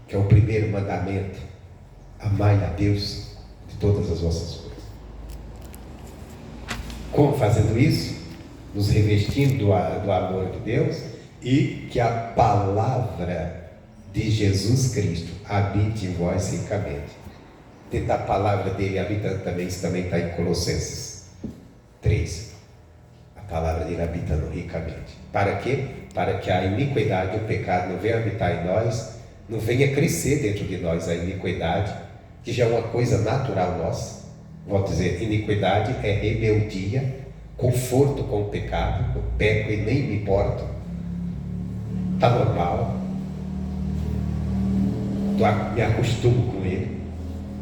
que é o primeiro mandamento, amai a Deus de todas as vossas coisas. Como fazendo isso? Nos revestindo do amor de Deus, e que a palavra de Jesus Cristo habite em vós ricamente. Dentro da palavra dele habitando também, isso também está em Colossenses 3. A palavra dele habitando ricamente. Para quê? Para que a iniquidade, o pecado não venha habitar em nós, não venha crescer dentro de nós a iniquidade, que já é uma coisa natural nossa. Vou dizer, iniquidade é rebeldia, conforto com o pecado, eu peco e nem me importo, está normal, me acostumo com ele.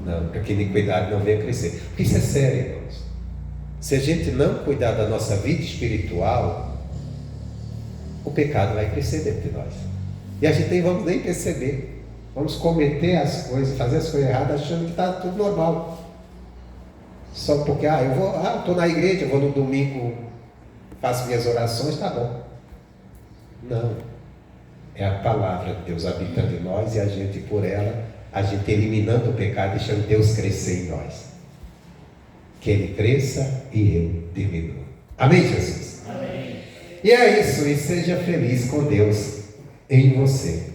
Não, para que a iniquidade não venha crescer. Porque isso é sério, irmãos. Se a gente não cuidar da nossa vida espiritual, o pecado vai crescer dentro de nós. E a gente nem vamos nem perceber. Vamos cometer as coisas, fazer as coisas erradas, achando que está tudo normal. Só porque, eu estou na igreja, eu vou no domingo, faço minhas orações, tá bom. Não. É a palavra de Deus habitando em nós e a gente, por ela, a gente eliminando o pecado, deixando Deus crescer em nós. Que Ele cresça e eu diminua. Amém, Jesus? Amém. E é isso, e seja feliz com Deus em você.